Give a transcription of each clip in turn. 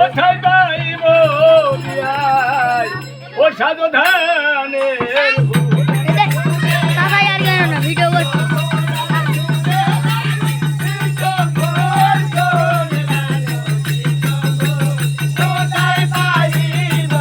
কোথায় পাইব বিয়াই ও সাধু ধানের সবাই আর গেল না ভিডিও করছি কোথায় পাইব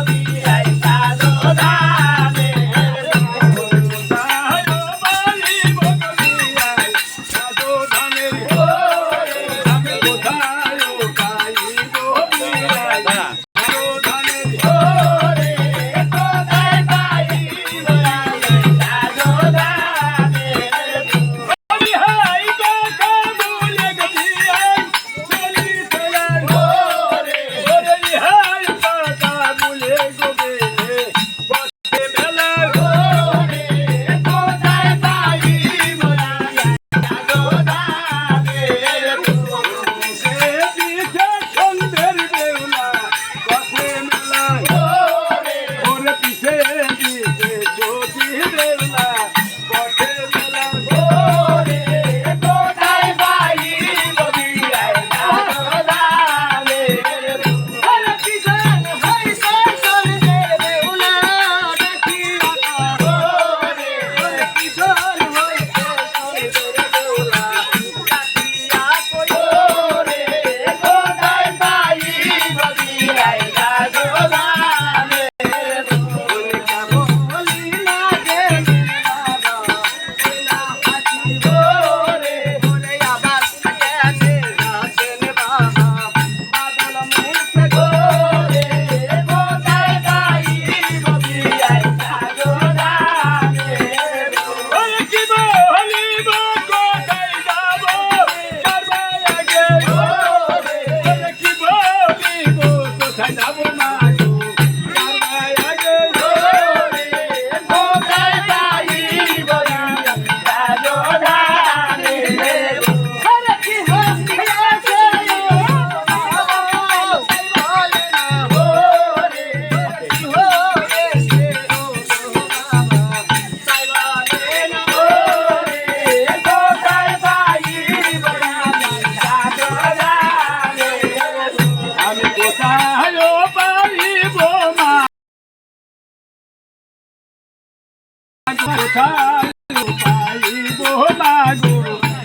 মাগো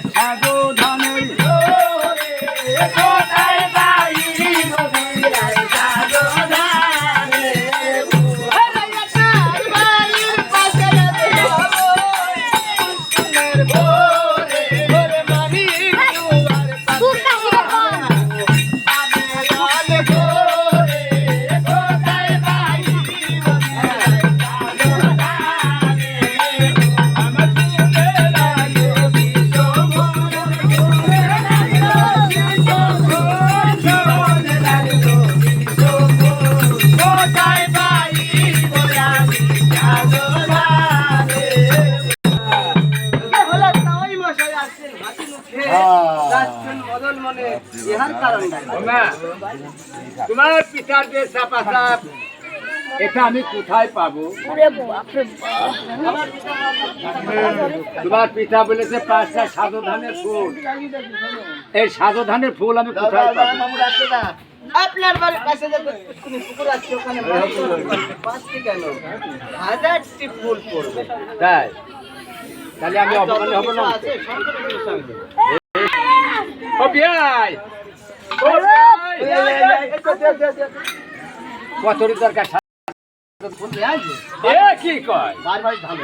সাধু ধানের কোথায় পাইব বিয়াই সাধু ধানের তোমার পিতার যে চাপা চাপ এটা আমি কোথায় পাবো? তোমার পিতা বলেছে 5টা সাধু ধানের ফুল, এই সাধু ধানের ফুল আমি কোথায় পাবো? আপনার বাড়ির পাশে যে পুকুর আছে ওখানে পাঁচটি কেন 1000টি ফুল পড়বে, তাই তাহলে আমি অপমানি হব না? ও বিয়াই কত দরকার কি কয়?